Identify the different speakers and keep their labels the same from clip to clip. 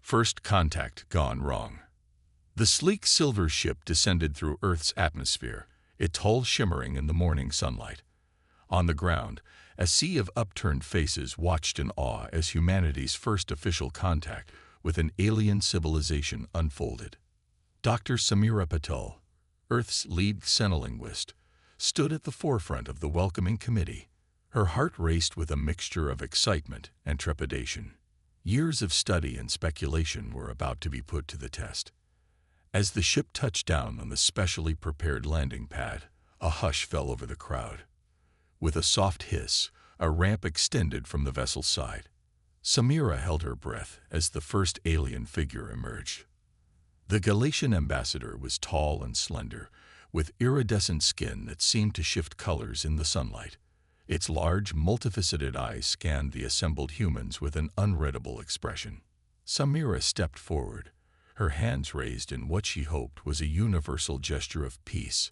Speaker 1: First contact gone wrong. The sleek silver ship descended through Earth's atmosphere, its hull shimmering in the morning sunlight. On the ground, a sea of upturned faces watched in awe as humanity's first official contact with an alien civilization unfolded. Dr. Samira Patel, Earth's lead xenolinguist, stood at the forefront of the welcoming committee. Her heart raced with a mixture of excitement and trepidation. Years of study and speculation were about to be put to the test. As the ship touched down on the specially prepared landing pad, a hush fell over the crowd. With a soft hiss, a ramp extended from the vessel's side. Samira held her breath as the first alien figure emerged. The Galatian ambassador was tall and slender, with iridescent skin that seemed to shift colors in the sunlight. Its large, multifaceted eyes scanned the assembled humans with an unreadable expression. Samira stepped forward, her hands raised in what she hoped was a universal gesture of peace.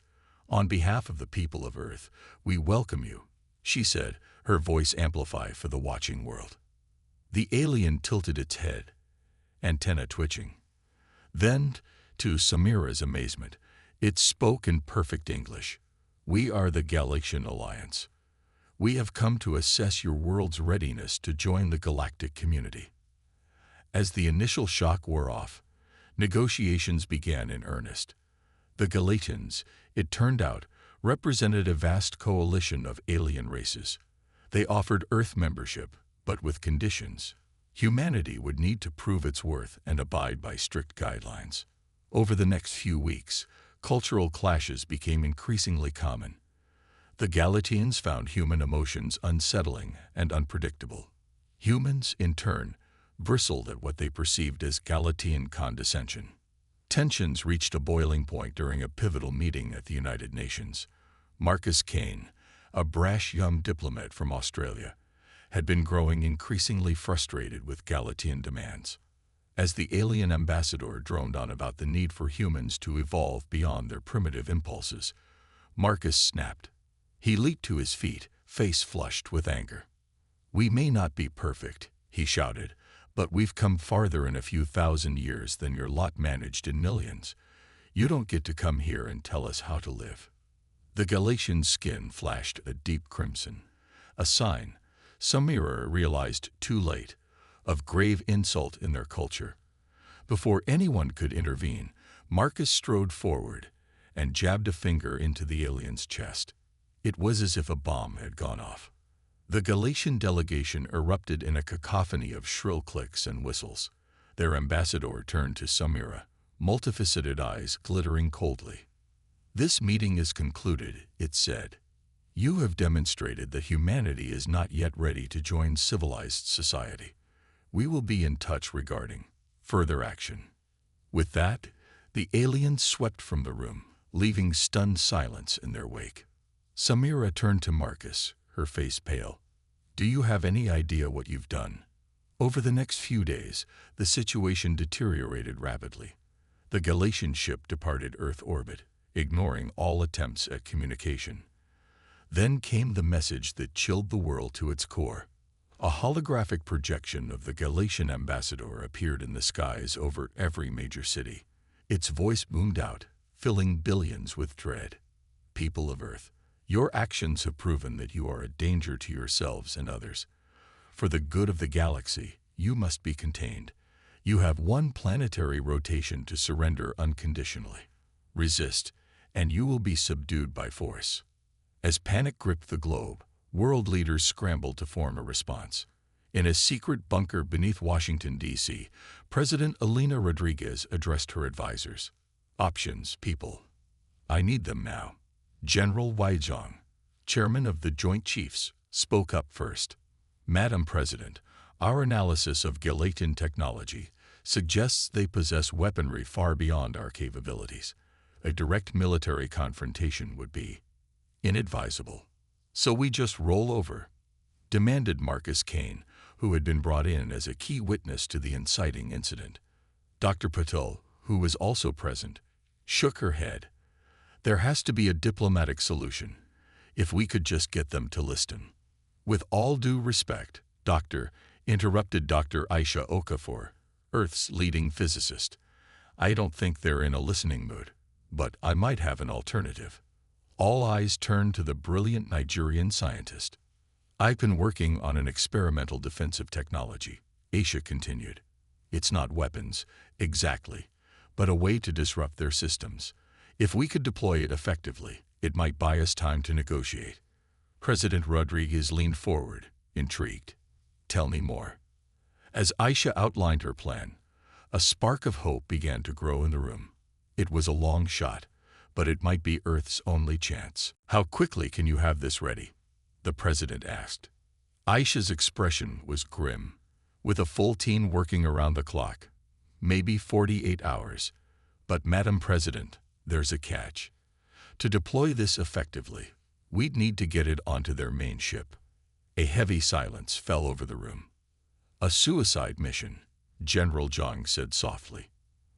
Speaker 1: "On behalf of the people of Earth, we welcome you," she said, her voice amplified for the watching world. The alien tilted its head, antenna twitching. Then, to Samira's amazement, it spoke in perfect English. "We are the Galatian Alliance. We have come to assess your world's readiness to join the galactic community." As the initial shock wore off, negotiations began in earnest. The Galatians, it turned out, represented a vast coalition of alien races. They offered Earth membership, but with conditions. Humanity would need to prove its worth and abide by strict guidelines. Over the next few weeks, cultural clashes became increasingly common. The Galatians found human emotions unsettling and unpredictable. Humans, in turn, bristled at what they perceived as Galatian condescension. Tensions reached a boiling point during a pivotal meeting at the United Nations. Marcus Kane, a brash young diplomat from Australia, had been growing increasingly frustrated with Galatian demands. As the alien ambassador droned on about the need for humans to evolve beyond their primitive impulses, Marcus snapped. He leaped to his feet, face flushed with anger. "We may not be perfect," he shouted, "but we've come farther in a few thousand years than your lot managed in millions. You don't get to come here and tell us how to live." The Galatian skin flashed a deep crimson, a sign, Samira realized too late, of grave insult in their culture. Before anyone could intervene, Marcus strode forward and jabbed a finger into the alien's chest. It was as if a bomb had gone off. The Galatian delegation erupted in a cacophony of shrill clicks and whistles. Their ambassador turned to Samira, multifaceted eyes glittering coldly. "This meeting is concluded," it said. "You have demonstrated that humanity is not yet ready to join civilized society. We will be in touch regarding further action." With that, the aliens swept from the room, leaving stunned silence in their wake. Samira turned to Marcus, her face pale. "Do you have any idea what you've done?" Over the next few days, the situation deteriorated rapidly. The Galatian ship departed Earth orbit, ignoring all attempts at communication. Then came the message that chilled the world to its core. A holographic projection of the Galatian ambassador appeared in the skies over every major city. Its voice boomed out, filling billions with dread. "People of Earth, your actions have proven that you are a danger to yourselves and others. For the good of the galaxy, you must be contained. You have one planetary rotation to surrender unconditionally. Resist, and you will be subdued by force." As panic gripped the globe, world leaders scrambled to form a response. In a secret bunker beneath Washington, D.C., President Elena Rodriguez addressed her advisors. "Options, people. I need them now." General Weizhong, chairman of the Joint Chiefs, spoke up first. "Madam President, our analysis of Galatian technology suggests they possess weaponry far beyond our capabilities. A direct military confrontation would be inadvisable. So we just roll over," demanded Marcus Kane, who had been brought in as a key witness to the inciting incident. Dr. Patel, who was also present, shook her head. "There has to be a diplomatic solution. If we could just get them to listen." "With all due respect, Doctor," interrupted Dr. Aisha Okafor, Earth's leading physicist. I don't think they're in a listening mood, but I might have an alternative. All eyes turned to the brilliant Nigerian scientist. I've been working on an experimental defensive technology, Aisha continued. It's not weapons, exactly, but a way to disrupt their systems. If we could deploy it effectively, it might buy us time to negotiate. President Rodriguez leaned forward, intrigued. Tell me more. As Aisha outlined her plan, a spark of hope began to grow in the room. It was a long shot, but it might be Earth's only chance. How quickly can you have this ready? The president asked. Aisha's expression was grim. With a full team working around the clock, maybe 48 hours. But Madam President, there's a catch. To deploy this effectively, we'd need to get it onto their main ship. A heavy silence fell over the room. A suicide mission, General Zhang said softly.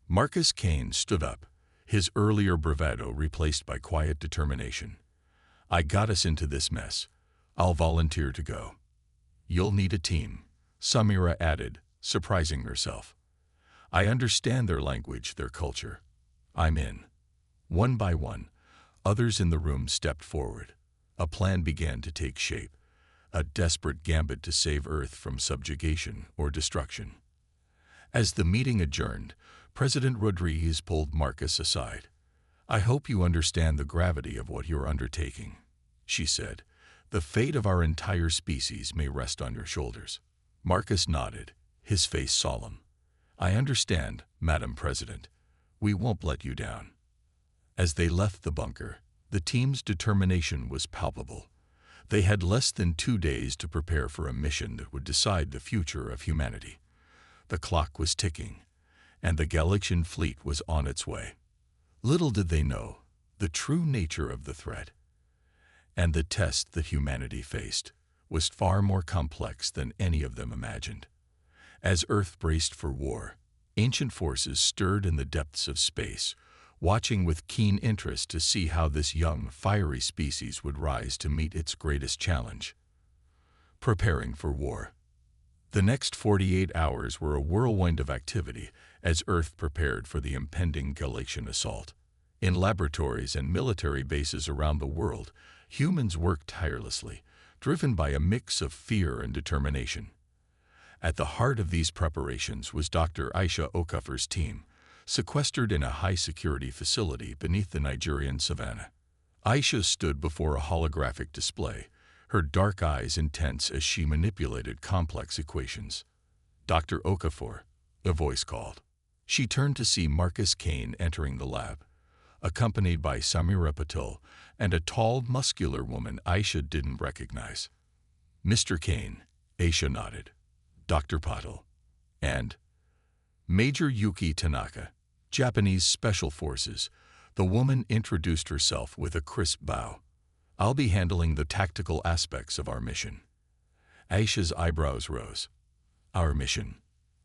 Speaker 1: Marcus Kane stood up, his earlier bravado replaced by quiet determination. I got us into this mess. I'll volunteer to go. You'll need a team, Samira added, surprising herself. I understand their language, their culture. I'm in. One by one, others in the room stepped forward. A plan began to take shape, a desperate gambit to save Earth from subjugation or destruction. As the meeting adjourned, President Rodriguez pulled Marcus aside. I hope you understand the gravity of what you're undertaking, she said. The fate of our entire species may rest on your shoulders. Marcus nodded, his face solemn. I understand, Madam President. We won't let you down. As they left the bunker, the team's determination was palpable. They had less than 2 days to prepare for a mission that would decide the future of humanity. The clock was ticking, and the Galician fleet was on its way. Little did they know the true nature of the threat. And the test that humanity faced was far more complex than any of them imagined. As Earth braced for war, ancient forces stirred in the depths of space, watching with keen interest to see how this young, fiery species would rise to meet its greatest challenge. Preparing for war. The next 48 hours were a whirlwind of activity as Earth prepared for the impending Galician assault. In laboratories and military bases around the world, humans worked tirelessly, driven by a mix of fear and determination. At the heart of these preparations was Dr. Aisha Okafor's team, sequestered in a high-security facility beneath the Nigerian savannah. Aisha stood before a holographic display, her dark eyes intense as she manipulated complex equations. Dr. Okafor, a voice called. She turned to see Marcus Kane entering the lab, accompanied by Samira Patil and a tall, muscular woman Aisha didn't recognize. Mr. Kane, Aisha nodded. Dr. Patil. And Major Yuki Tanaka, Japanese Special Forces. The woman introduced herself with a crisp bow. I'll be handling the tactical aspects of our mission. Aisha's eyebrows rose. Our mission.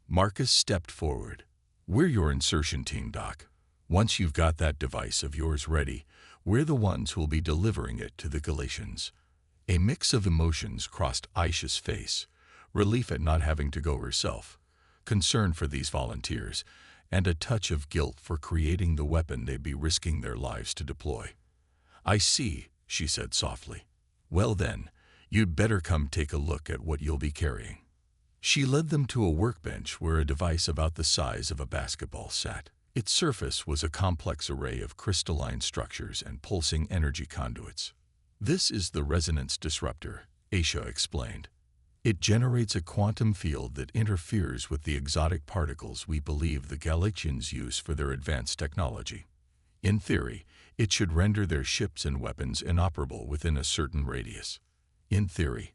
Speaker 1: Marcus stepped forward. We're your insertion team, Doc. Once you've got that device of yours ready, we're the ones who'll be delivering it to the Galicians. A mix of emotions crossed Aisha's face. Relief at not having to go herself, concern for these volunteers, and a touch of guilt for creating the weapon they'd be risking their lives to deploy. I see, she said softly. Well then, you'd better come take a look at what you'll be carrying. She led them to a workbench where a device about the size of a basketball sat. Its surface was a complex array of crystalline structures and pulsing energy conduits. This is the resonance disruptor, Aisha explained. It generates a quantum field that interferes with the exotic particles we believe the Galicians use for their advanced technology. In theory, it should render their ships and weapons inoperable within a certain radius. In theory,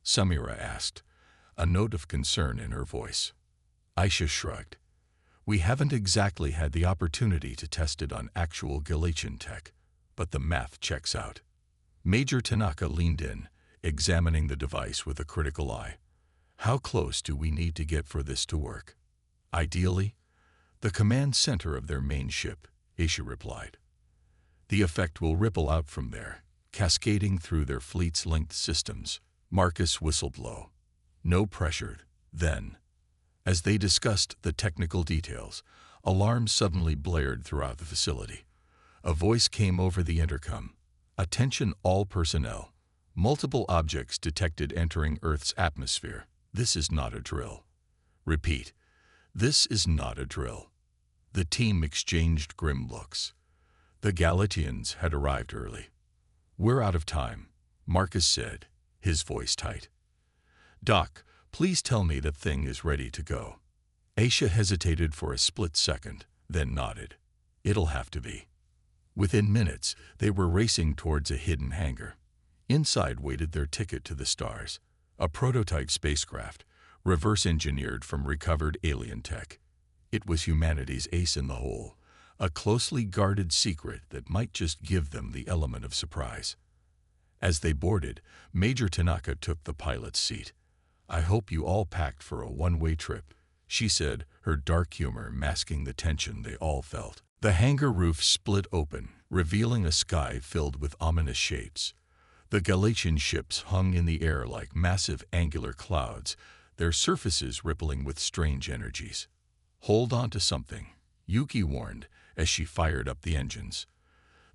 Speaker 1: Samira asked, a note of concern in her voice. Aisha shrugged. We haven't exactly had the opportunity to test it on actual Galician tech, but the math checks out. Major Tanaka leaned in, examining the device with a critical eye. How close do we need to get for this to work? Ideally, the command center of their main ship, Aisha replied. The effect will ripple out from there, cascading through their fleet's linked systems. Marcus whistled low. No pressure, then. As they discussed the technical details, alarms suddenly blared throughout the facility. A voice came over the intercom. "Attention all personnel. Multiple objects detected entering Earth's atmosphere. This is not a drill." Repeat, this is not a drill. The team exchanged grim looks. The Galatians had arrived early. "We're out of time," Marcus said, his voice tight. "Doc, please tell me that thing is ready to go." Aisha hesitated for a split second, then nodded. "It'll have to be." Within minutes, they were racing towards a hidden hangar. Inside waited their ticket to the stars, a prototype spacecraft, reverse-engineered from recovered alien tech. It was humanity's ace in the hole, a closely guarded secret that might just give them the element of surprise. As they boarded, Major Tanaka took the pilot's seat. "I hope you all packed for a one-way trip," she said, her dark humor masking the tension they all felt. The hangar roof split open, revealing a sky filled with ominous shapes. The Galatian ships hung in the air like massive angular clouds, their surfaces rippling with strange energies. "Hold on to something," Yuki warned as she fired up the engines.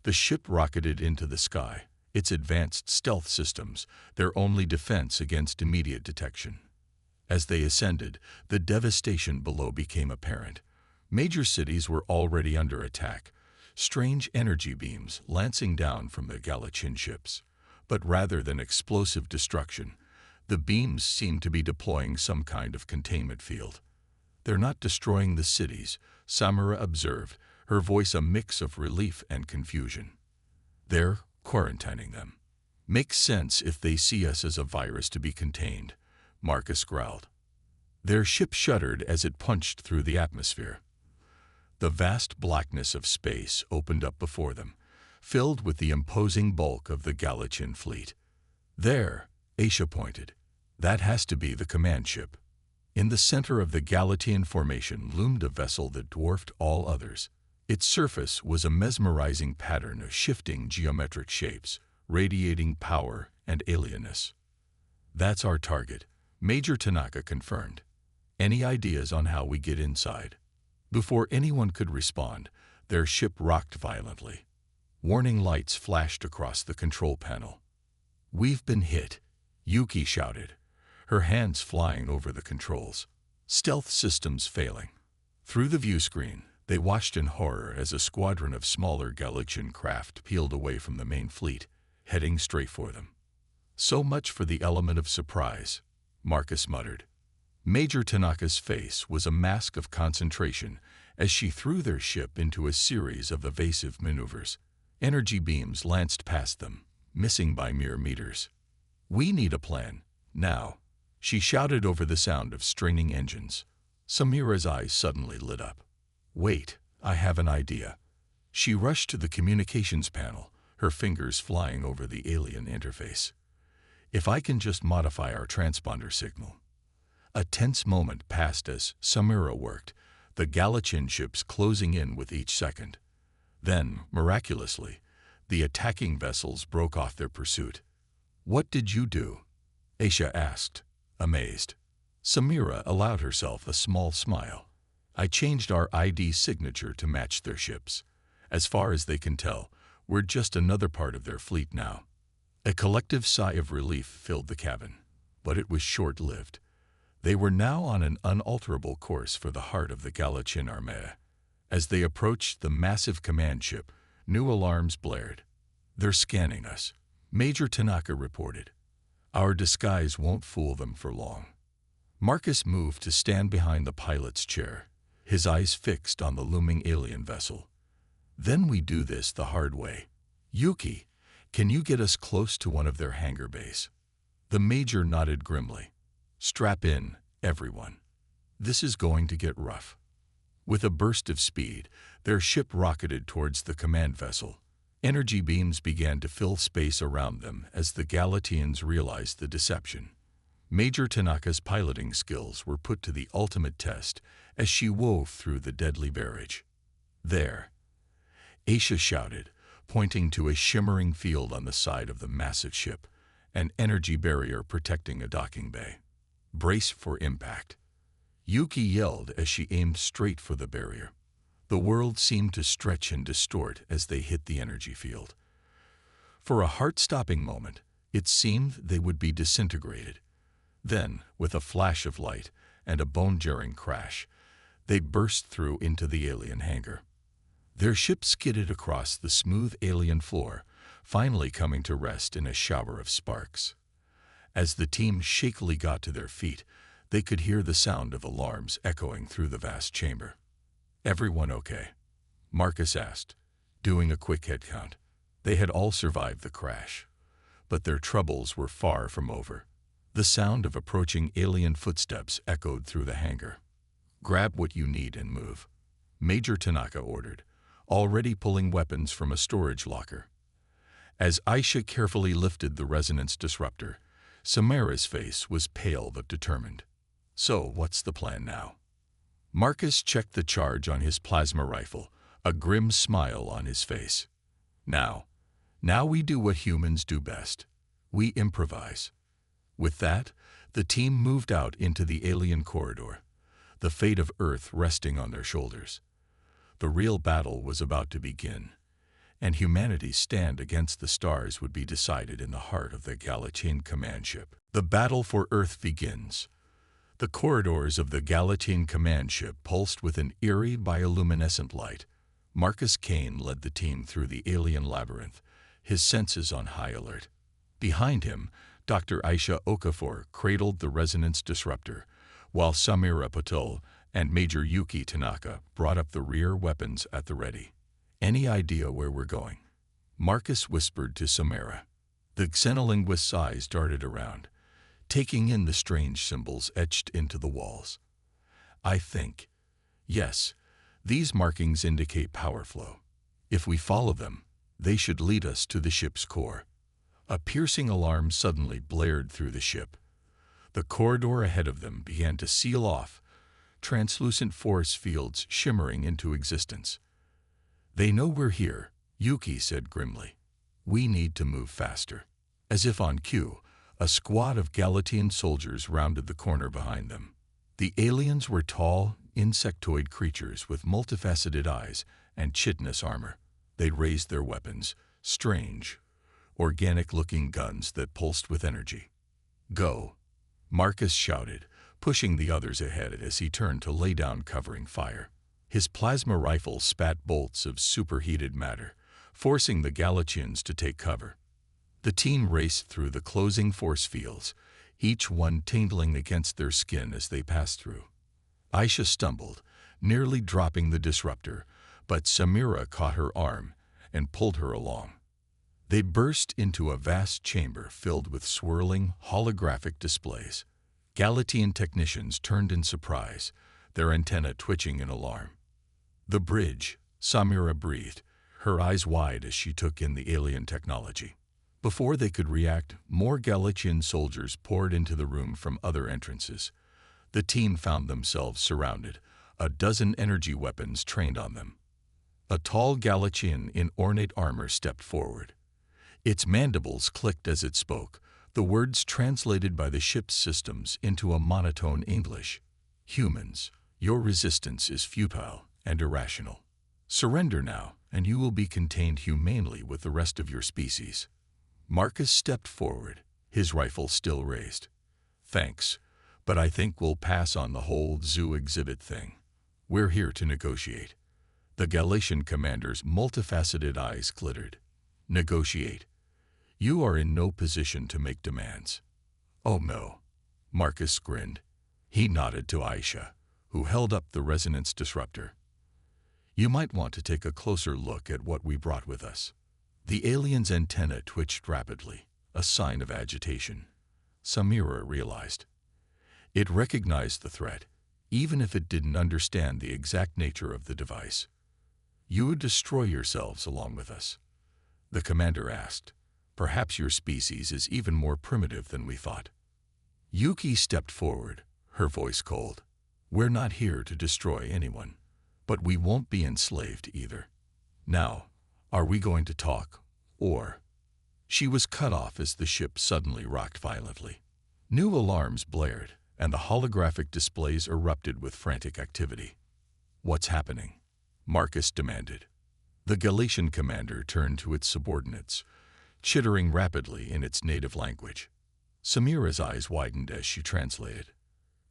Speaker 1: The ship rocketed into the sky, its advanced stealth systems their only defense against immediate detection. As they ascended, the devastation below became apparent. Major cities were already under attack, strange energy beams lancing down from the Galatian ships. But rather than explosive destruction, the beams seemed to be deploying some kind of containment field. "They're not destroying the cities," Samura observed, her voice a mix of relief and confusion. "They're quarantining them." "Makes sense if they see us as a virus to be contained," Marcus growled. Their ship shuddered as it punched through the atmosphere. The vast blackness of space opened up before them, filled with the imposing bulk of the Galatian fleet. "There," Aisha pointed. "That has to be the command ship." In the center of the Galatian formation loomed a vessel that dwarfed all others. Its surface was a mesmerizing pattern of shifting geometric shapes, radiating power and alienness. "That's our target," Major Tanaka confirmed. "Any ideas on how we get inside?" Before anyone could respond, their ship rocked violently. Warning lights flashed across the control panel. "We've been hit," Yuki shouted, her hands flying over the controls. Stealth systems failing. Through the view screen, they watched in horror as a squadron of smaller Galatian craft peeled away from the main fleet, heading straight for them. "So much for the element of surprise," Marcus muttered. Major Tanaka's face was a mask of concentration as she threw their ship into a series of evasive maneuvers. Energy beams lanced past them, missing by mere meters. "We need a plan, now," she shouted over the sound of straining engines. Samira's eyes suddenly lit up. "Wait, I have an idea." She rushed to the communications panel, her fingers flying over the alien interface. "If I can just modify our transponder signal." A tense moment passed as Samira worked, the Galatian ships closing in with each second. Then, miraculously, the attacking vessels broke off their pursuit. "What did you do?" Aisha asked, amazed. Samira allowed herself a small smile. "I changed our ID signature to match their ships. As far as they can tell, we're just another part of their fleet now." A collective sigh of relief filled the cabin, but it was short-lived. They were now on an unalterable course for the heart of the Galatian armée. As they approached the massive command ship, new alarms blared. "They're scanning us," Major Tanaka reported. "Our disguise won't fool them for long." Marcus moved to stand behind the pilot's chair, his eyes fixed on the looming alien vessel. "Then we do this the hard way. Yuki, can you get us close to one of their hangar bays?" The major nodded grimly. "Strap in, everyone. This is going to get rough." With a burst of speed, their ship rocketed towards the command vessel. Energy beams began to fill space around them as the Galatians realized the deception. Major Tanaka's piloting skills were put to the ultimate test as she wove through the deadly barrage. "There," Aisha shouted, pointing to a shimmering field on the side of the massive ship, an energy barrier protecting a docking bay. "Brace for impact." Yuki yelled as she aimed straight for the barrier. The world seemed to stretch and distort as they hit the energy field. For a heart-stopping moment, it seemed they would be disintegrated. Then, with a flash of light and a bone-jarring crash, they burst through into the alien hangar. Their ship skidded across the smooth alien floor, finally coming to rest in a shower of sparks. As the team shakily got to their feet, they could hear the sound of alarms echoing through the vast chamber. "Everyone okay?" Marcus asked, doing a quick head count. They had all survived the crash, but their troubles were far from over. The sound of approaching alien footsteps echoed through the hangar. "Grab what you need and move," Major Tanaka ordered, already pulling weapons from a storage locker. As Aisha carefully lifted the resonance disruptor, Samara's face was pale but determined. "So, what's the plan now?" Marcus checked the charge on his plasma rifle, a grim smile on his face. Now we do what humans do best. We improvise." With that, the team moved out into the alien corridor, the fate of Earth resting on their shoulders. The real battle was about to begin, and humanity's stand against the stars would be decided in the heart of the Galatine command ship. The battle for Earth begins. The corridors of the Galatine command ship pulsed with an eerie bioluminescent light. Marcus Kane led the team through the alien labyrinth, his senses on high alert. Behind him, Dr. Aisha Okafor cradled the resonance disruptor, while Samira Patul and Major Yuki Tanaka brought up the rear, weapons at the ready. "Any idea where we're going?" Marcus whispered to Samira. The xenolinguist's eyes darted around, taking in the strange symbols etched into the walls. "I think, yes, these markings indicate power flow. If we follow them, they should lead us to the ship's core." A piercing alarm suddenly blared through the ship. The corridor ahead of them began to seal off, translucent force fields shimmering into existence. "They know we're here," Yuki said grimly. "We need to move faster." As if on cue, a squad of Galatine soldiers rounded the corner behind them. The aliens were tall, insectoid creatures with multifaceted eyes and chitinous armor. They raised their weapons, strange, organic-looking guns that pulsed with energy. "Go," Marcus shouted, pushing the others ahead as he turned to lay down covering fire. His plasma rifle spat bolts of superheated matter, forcing the Galatians to take cover. The team raced through the closing force fields, each one tingling against their skin as they passed through. Aisha stumbled, nearly dropping the disruptor, but Samira caught her arm and pulled her along. They burst into a vast chamber filled with swirling, holographic displays. Galatine technicians turned in surprise, their antennae twitching in alarm. "The bridge," Samira breathed, her eyes wide as she took in the alien technology. Before they could react, more Galatian soldiers poured into the room from other entrances. The team found themselves surrounded, a dozen energy weapons trained on them. A tall Galatian in ornate armor stepped forward. Its mandibles clicked as it spoke, the words translated by the ship's systems into a monotone English. "Humans, your resistance is futile and irrational. Surrender now, and you will be contained humanely with the rest of your species." Marcus stepped forward, his rifle still raised. "Thanks, but I think we'll pass on the whole zoo exhibit thing. We're here to negotiate." The Galatian commander's multifaceted eyes glittered. "Negotiate? You are in no position to make demands." "Oh no," Marcus grinned. He nodded to Aisha, who held up the resonance disruptor. "You might want to take a closer look at what we brought with us." The alien's antenna twitched rapidly, a sign of agitation. Samira realized. It recognized the threat, even if it didn't understand the exact nature of the device. "You would destroy yourselves along with us?" the commander asked. "Perhaps your species is even more primitive than we thought." Yuki stepped forward, her voice cold. "We're not here to destroy anyone, but we won't be enslaved either. Now, are we going to talk, or—" She was cut off as the ship suddenly rocked violently. New alarms blared, and the holographic displays erupted with frantic activity. "What's happening?" Marcus demanded. The Galatian commander turned to its subordinates, chittering rapidly in its native language. Samira's eyes widened as she translated.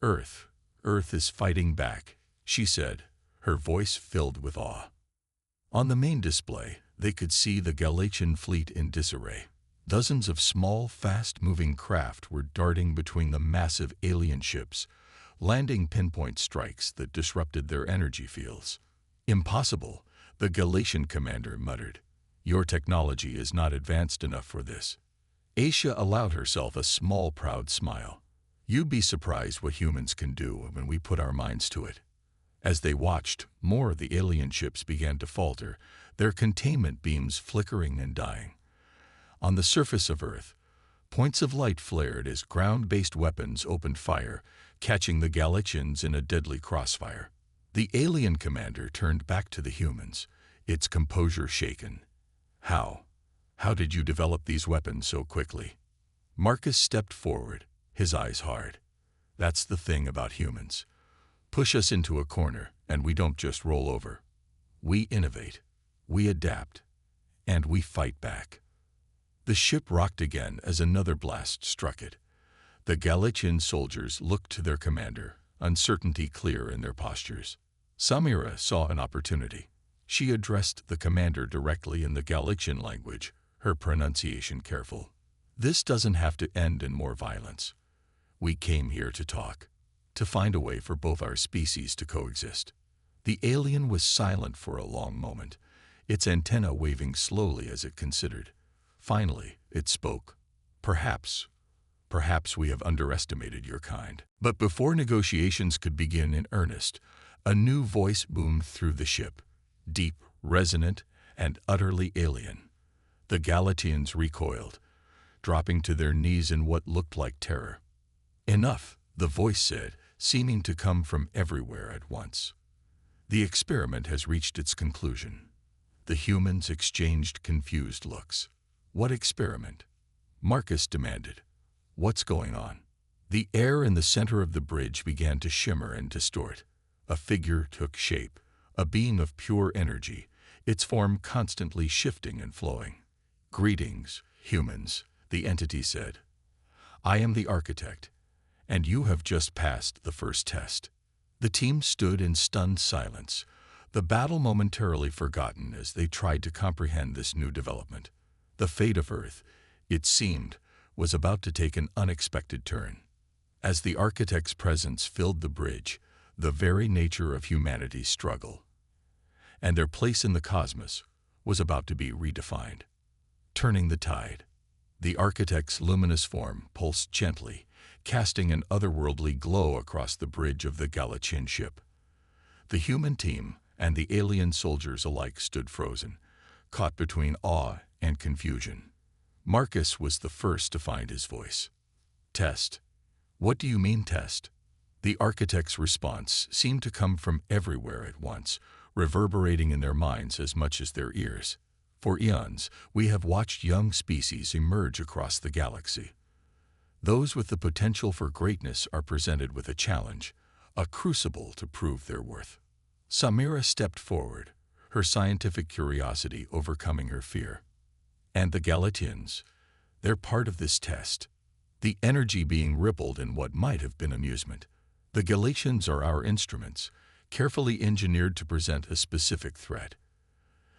Speaker 1: Earth is fighting back," she said, her voice filled with awe. On the main display, they could see the Galatian fleet in disarray. Dozens of small, fast-moving craft were darting between the massive alien ships, landing pinpoint strikes that disrupted their energy fields. "Impossible," the Galatian commander muttered. "Your technology is not advanced enough for this." Aisha allowed herself a small, proud smile. "You'd be surprised what humans can do when we put our minds to it." As they watched, more of the alien ships began to falter, their containment beams flickering and dying. On the surface of Earth, points of light flared as ground-based weapons opened fire, catching the Galatians in a deadly crossfire. The alien commander turned back to the humans, its composure shaken. How did you develop these weapons so quickly?" Marcus stepped forward, his eyes hard. "That's the thing about humans. Push us into a corner, and we don't just roll over. We innovate, we adapt, and we fight back." The ship rocked again as another blast struck it. The Galatian soldiers looked to their commander, uncertainty clear in their postures. Samira saw an opportunity. She addressed the commander directly in the Galatian language, her pronunciation careful. "This doesn't have to end in more violence. We came here to talk, to find a way for both our species to coexist." The alien was silent for a long moment, its antenna waving slowly as it considered. Finally, it spoke. Perhaps we have underestimated your kind." But before negotiations could begin in earnest, a new voice boomed through the ship, deep, resonant, and utterly alien. The Galatians recoiled, dropping to their knees in what looked like terror. "Enough," the voice said, seeming to come from everywhere at once. "The experiment has reached its conclusion." The humans exchanged confused looks. "What experiment?" Marcus demanded. "What's going on?" The air in the center of the bridge began to shimmer and distort. A figure took shape, a being of pure energy, its form constantly shifting and flowing. "Greetings, humans," the entity said. "I am the architect, and you have just passed the first test." The team stood in stunned silence, the battle momentarily forgotten as they tried to comprehend this new development. The fate of Earth, it seemed, was about to take an unexpected turn. As the architect's presence filled the bridge, the very nature of humanity's struggle and their place in the cosmos was about to be redefined. Turning the tide, the architect's luminous form pulsed gently, casting an otherworldly glow across the bridge of the Galatian ship. The human team and the alien soldiers alike stood frozen, caught between awe and confusion. Marcus was the first to find his voice. "Test? What do you mean, test?" The architect's response seemed to come from everywhere at once, reverberating in their minds as much as their ears. "For eons, we have watched young species emerge across the galaxy. Those with the potential for greatness are presented with a challenge, a crucible to prove their worth." Samira stepped forward, her scientific curiosity overcoming her fear. "And the Galatians, they're part of this test." The energy being rippled in what might have been amusement. "The Galatians are our instruments, carefully engineered to present a specific threat.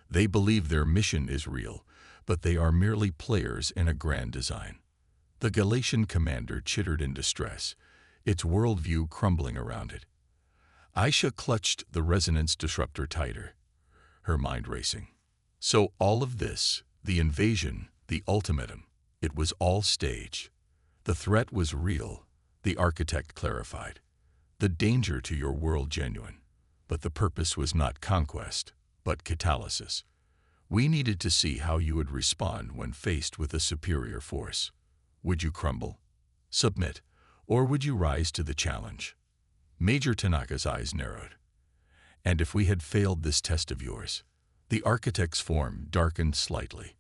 Speaker 1: They believe their mission is real, but they are merely players in a grand design." The Galatian commander chittered in distress, its worldview crumbling around it. Aisha clutched the resonance disruptor tighter, her mind racing. So all of this, the invasion, the ultimatum, it was all staged. The threat was real, the architect clarified. The danger to your world genuine. But the purpose was not conquest, but catalysis. We needed to see how you would respond when faced with a superior force. Would you crumble, submit, or would you rise to the challenge? Major Tanaka's eyes narrowed. "And if we had failed this test of yours?" The architect's form darkened slightly.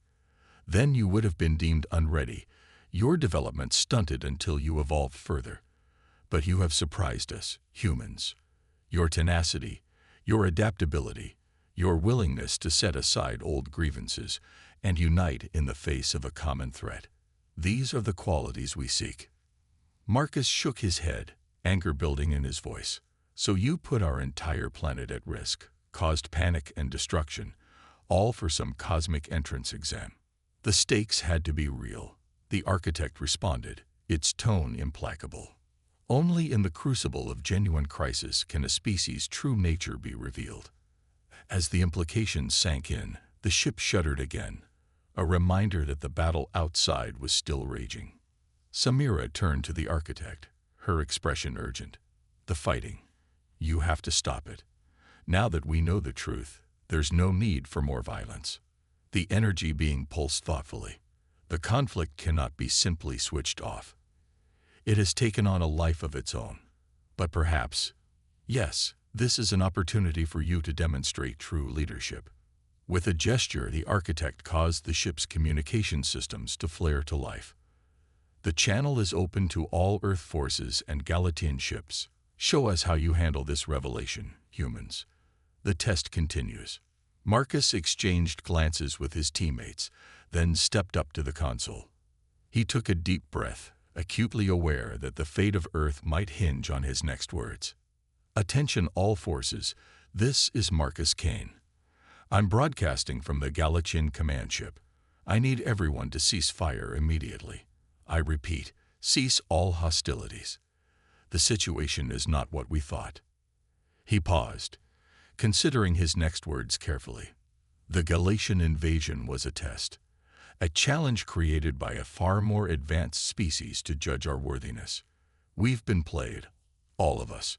Speaker 1: "Then you would have been deemed unready, your development stunted until you evolved further. But you have surprised us, humans. Your tenacity, your adaptability, your willingness to set aside old grievances and unite in the face of a common threat. These are the qualities we seek." Marcus shook his head, anger building in his voice. "So you put our entire planet at risk, caused panic and destruction, all for some cosmic entrance exam." The stakes had to be real. The architect responded, its tone implacable. Only in the crucible of genuine crisis can a species' true nature be revealed. As the implications sank in, the ship shuddered again, a reminder that the battle outside was still raging. Samira turned to the architect, her expression urgent. "The fighting. You have to stop it. Now that we know the truth, there's no need for more violence." The energy being pulsed thoughtfully. The conflict cannot be simply switched off. It has taken on a life of its own. But perhaps, yes, this is an opportunity for you to demonstrate true leadership. With a gesture, the architect caused the ship's communication systems to flare to life. "The channel is open to all Earth forces and Galatian ships. Show us how you handle this revelation, humans." The test continues. Marcus exchanged glances with his teammates, then stepped up to the console. He took a deep breath, acutely aware that the fate of Earth might hinge on his next words. "Attention all forces, this is Marcus Kane. I'm broadcasting from the Galatian command ship. I need everyone to cease fire immediately. I repeat, cease all hostilities. The situation is not what we thought." He paused, considering his next words carefully. The Galatian invasion was a test, a challenge created by a far more advanced species to judge our worthiness. We've been played, all of us,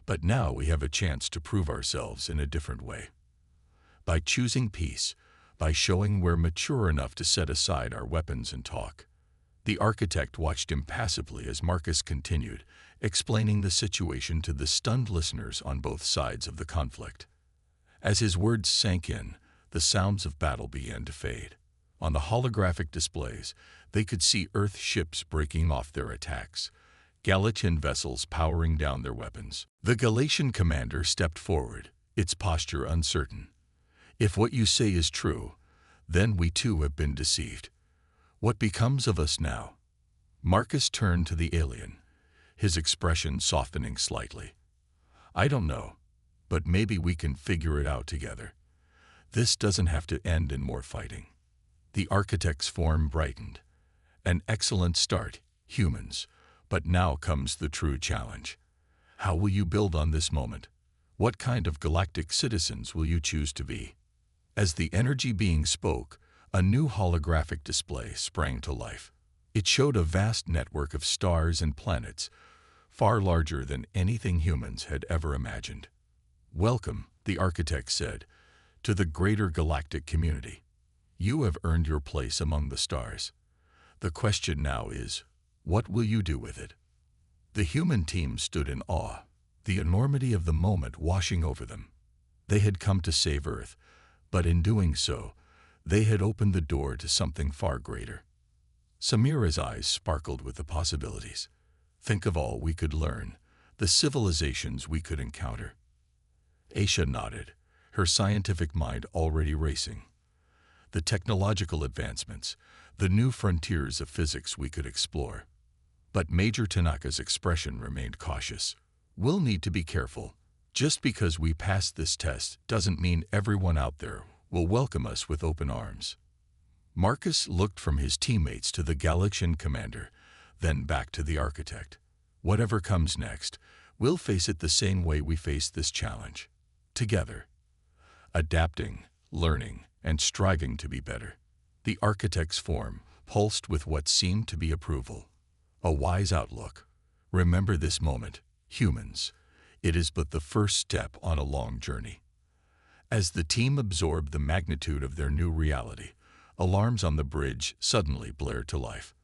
Speaker 1: but now we have a chance to prove ourselves in a different way. By choosing peace, by showing we're mature enough to set aside our weapons and talk. The architect watched impassively as Marcus continued, explaining the situation to the stunned listeners on both sides of the conflict. As his words sank in, the sounds of battle began to fade. On the holographic displays, they could see Earth ships breaking off their attacks, Galatian vessels powering down their weapons. The Galatian commander stepped forward, its posture uncertain. "If what you say is true, then we too have been deceived. What becomes of us now?" Marcus turned to the alien, his expression softening slightly. "I don't know, but maybe we can figure it out together. This doesn't have to end in more fighting." The architect's form brightened. "An excellent start, humans, but now comes the true challenge. How will you build on this moment? What kind of galactic citizens will you choose to be?" As the energy being spoke, a new holographic display sprang to life. It showed a vast network of stars and planets, far larger than anything humans had ever imagined. "Welcome," the architect said, "to the greater galactic community. You have earned your place among the stars. The question now is, what will you do with it?" The human team stood in awe, the enormity of the moment washing over them. They had come to save Earth, but in doing so, they had opened the door to something far greater. Samira's eyes sparkled with the possibilities. "Think of all we could learn, the civilizations we could encounter." Aisha nodded, her scientific mind already racing. "The technological advancements, the new frontiers of physics we could explore." But Major Tanaka's expression remained cautious. "We'll need to be careful. Just because we passed this test doesn't mean everyone out there will welcome us with open arms." Marcus looked from his teammates to the Galatian commander, then back to the architect. "Whatever comes next, we'll face it the same way we faced this challenge. Together. Adapting, learning, and striving to be better." The architect's form pulsed with what seemed to be approval. A wise outlook. "Remember this moment, humans. It is but the first step on a long journey." As the team absorbed the magnitude of their new reality, alarms on the bridge suddenly blared to life.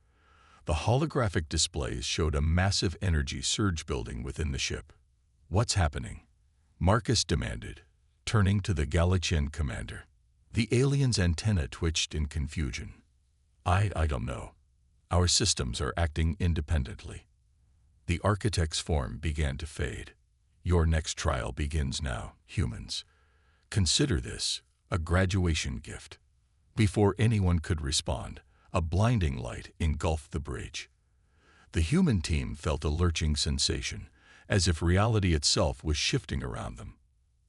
Speaker 1: The holographic displays showed a massive energy surge building within the ship. "What's happening?" Marcus demanded, turning to the Galatian commander. The alien's antenna twitched in confusion. I don't know. Our systems are acting independently." The architect's form began to fade. Your next trial begins now, humans. Consider this a graduation gift. Before anyone could respond, a blinding light engulfed the bridge. The human team felt a lurching sensation, as if reality itself was shifting around them.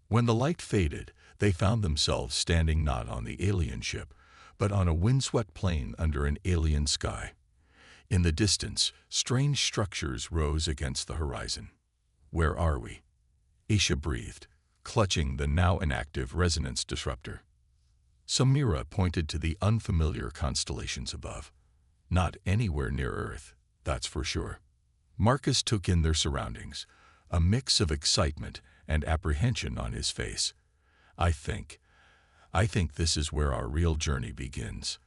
Speaker 1: When the light faded, they found themselves standing not on the alien ship, but on a windswept plain under an alien sky. In the distance, strange structures rose against the horizon. Where are we? Aisha breathed, clutching the now inactive resonance disruptor. Samira pointed to the unfamiliar constellations above. Not anywhere near Earth, that's for sure. Marcus took in their surroundings, a mix of excitement and apprehension on his face. I think this is where our real journey begins.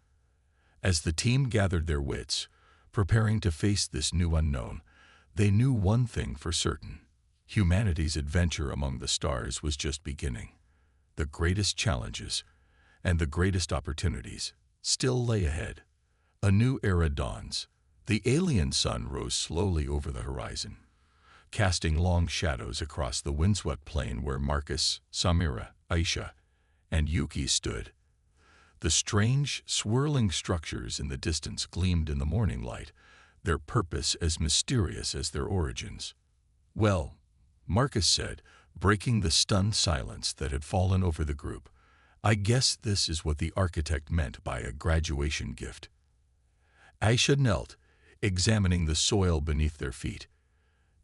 Speaker 1: As the team gathered their wits, preparing to face this new unknown, they knew one thing for certain. Humanity's adventure among the stars was just beginning. The greatest challenges and the greatest opportunities still lay ahead. A new era dawns. The alien sun rose slowly over the horizon, casting long shadows across the windswept plain where Marcus, Samira, Aisha, and Yuki stood. The strange, swirling structures in the distance gleamed in the morning light, their purpose as mysterious as their origins. Well, Marcus said, breaking the stunned silence that had fallen over the group, I guess this is what the architect meant by a graduation gift. Aisha knelt, examining the soil beneath their feet.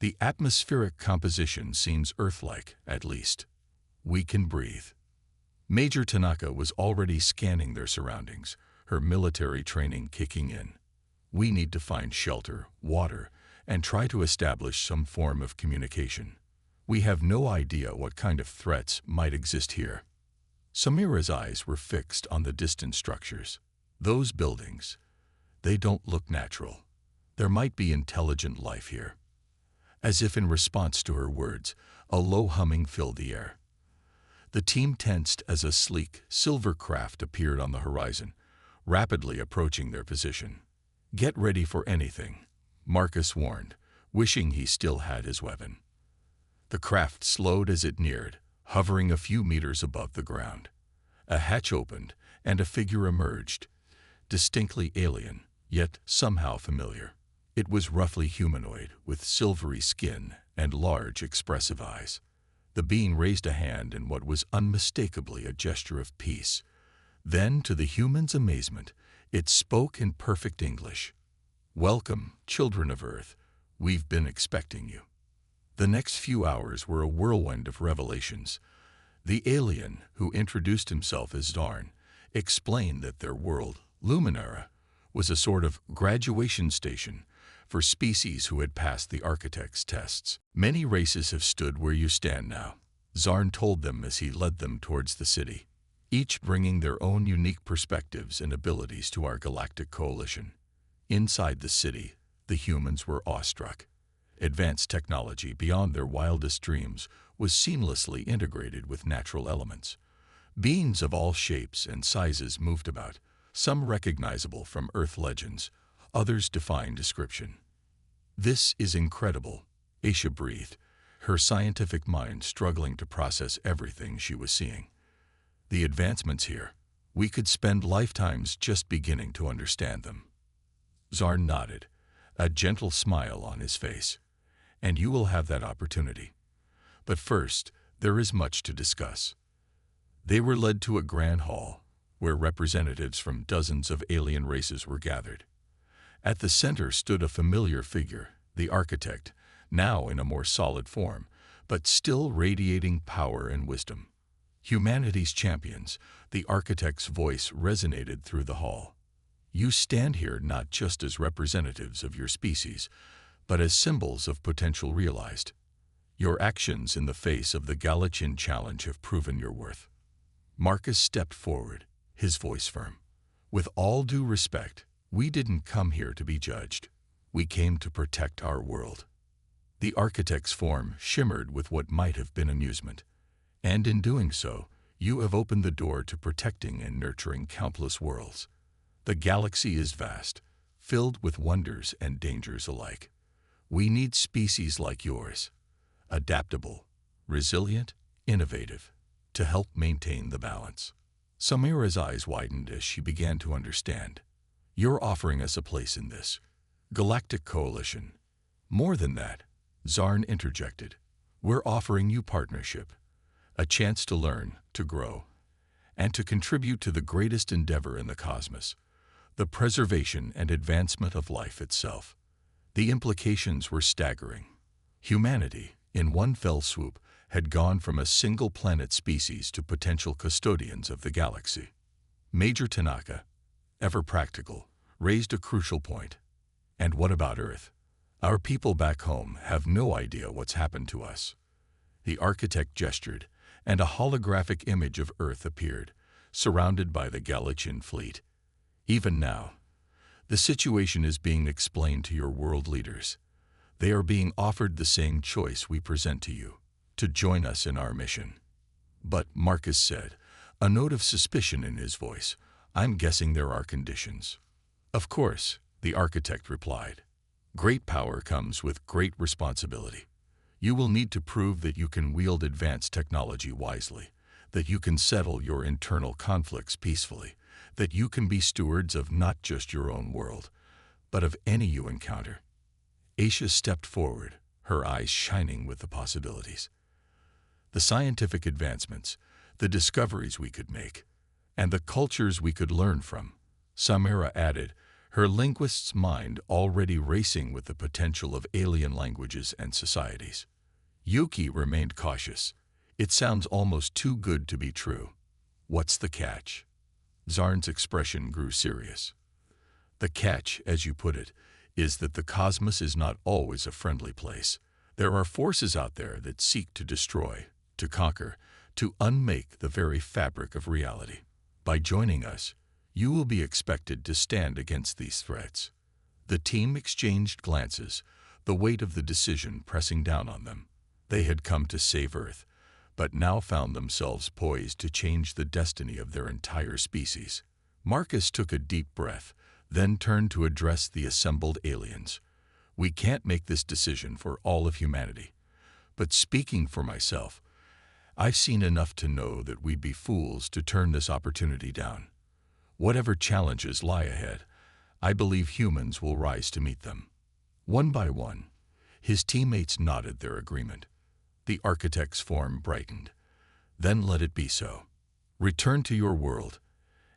Speaker 1: The atmospheric composition seems Earth-like, at least. We can breathe. Major Tanaka was already scanning their surroundings, her military training kicking in. We need to find shelter, water, and try to establish some form of communication. We have no idea what kind of threats might exist here. Samira's eyes were fixed on the distant structures. Those buildings, they don't look natural. There might be intelligent life here. As if in response to her words, a low humming filled the air. The team tensed as a sleek, silver craft appeared on the horizon, rapidly approaching their position. Get ready for anything, Marcus warned, wishing he still had his weapon. The craft slowed as it neared, hovering a few meters above the ground. A hatch opened, and a figure emerged, distinctly alien, yet somehow familiar. It was roughly humanoid, with silvery skin and large, expressive eyes. The being raised a hand in what was unmistakably a gesture of peace. Then, to the human's amazement, it spoke in perfect English. Welcome, children of Earth. We've been expecting you. The next few hours were a whirlwind of revelations. The alien, who introduced himself as Zarn, explained that their world, Luminara, was a sort of graduation station for species who had passed the architect's tests. Many races have stood where you stand now, Zarn told them as he led them towards the city, each bringing their own unique perspectives and abilities to our galactic coalition. Inside the city, the humans were awestruck. Advanced technology beyond their wildest dreams was seamlessly integrated with natural elements. Beings of all shapes and sizes moved about, some recognizable from Earth legends, others defying description. This is incredible, Aisha breathed, her scientific mind struggling to process everything she was seeing. The advancements here, we could spend lifetimes just beginning to understand them. Zarn nodded, a gentle smile on his face. And you will have that opportunity. But first, there is much to discuss. They were led to a grand hall, where representatives from dozens of alien races were gathered. At the center stood a familiar figure, the architect, now in a more solid form, but still radiating power and wisdom. Humanity's champions, the architect's voice resonated through the hall. You stand here not just as representatives of your species, but as symbols of potential realized. Your actions in the face of the Galician challenge have proven your worth. Marcus stepped forward, his voice firm. With all due respect, we didn't come here to be judged. We came to protect our world. The architect's form shimmered with what might have been amusement. And in doing so, you have opened the door to protecting and nurturing countless worlds. The galaxy is vast, filled with wonders and dangers alike. We need species like yours, adaptable, resilient, innovative, to help maintain the balance." Samira's eyes widened as she began to understand. "You're offering us a place in this galactic coalition. More than that," Zarn interjected. "We're offering you partnership, a chance to learn, to grow, and to contribute to the greatest endeavor in the cosmos, the preservation and advancement of life itself." The implications were staggering. Humanity, in one fell swoop, had gone from a single-planet species to potential custodians of the galaxy. Major Tanaka, ever practical, raised a crucial point. "And what about Earth? Our people back home have no idea what's happened to us." The architect gestured, and a holographic image of Earth appeared, surrounded by the Galician fleet. "Even now, the situation is being explained to your world leaders. They are being offered the same choice we present to you, to join us in our mission." "But," Marcus said, a note of suspicion in his voice, "I'm guessing there are conditions." "Of course," the architect replied. "Great power comes with great responsibility. You will need to prove that you can wield advanced technology wisely, that you can settle your internal conflicts peacefully, that you can be stewards of not just your own world, but of any you encounter." Aisha stepped forward, her eyes shining with the possibilities. "The scientific advancements, the discoveries we could make, and the cultures we could learn from," Samira added, her linguist's mind already racing with the potential of alien languages and societies. Yuki remained cautious. "It sounds almost too good to be true. What's the catch?" Zarn's expression grew serious. "The catch, as you put it, is that the cosmos is not always a friendly place. There are forces out there that seek to destroy, to conquer, to unmake the very fabric of reality. By joining us, you will be expected to stand against these threats." The team exchanged glances, the weight of the decision pressing down on them. They had come to save Earth, but now found themselves poised to change the destiny of their entire species. Marcus took a deep breath, then turned to address the assembled aliens. "We can't make this decision for all of humanity, but speaking for myself, I've seen enough to know that we'd be fools to turn this opportunity down. Whatever challenges lie ahead, I believe humans will rise to meet them." One by one, his teammates nodded their agreement. The architect's form brightened. "Then let it be so. Return to your world,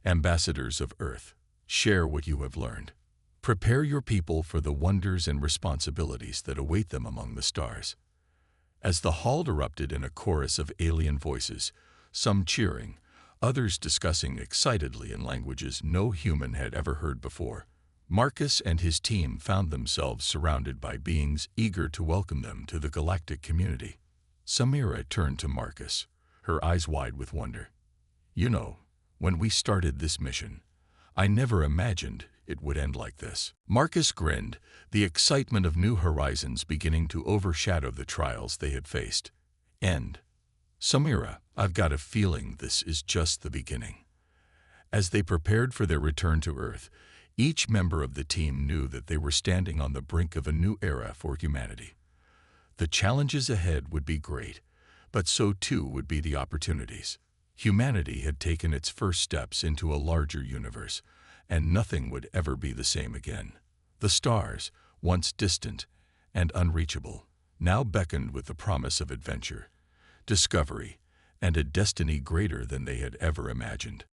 Speaker 1: ambassadors of Earth. Share what you have learned. Prepare your people for the wonders and responsibilities that await them among the stars." As the hall erupted in a chorus of alien voices, some cheering, others discussing excitedly in languages no human had ever heard before, Marcus and his team found themselves surrounded by beings eager to welcome them to the galactic community. Samira turned to Marcus, her eyes wide with wonder. "You know, when we started this mission, I never imagined it would end like this." Marcus grinned, the excitement of new horizons beginning to overshadow the trials they had faced. "And, Samira, I've got a feeling this is just the beginning." As they prepared for their return to Earth, each member of the team knew that they were standing on the brink of a new era for humanity. The challenges ahead would be great, but so too would be the opportunities. Humanity had taken its first steps into a larger universe, and nothing would ever be the same again. The stars, once distant and unreachable, now beckoned with the promise of adventure, discovery, and a destiny greater than they had ever imagined.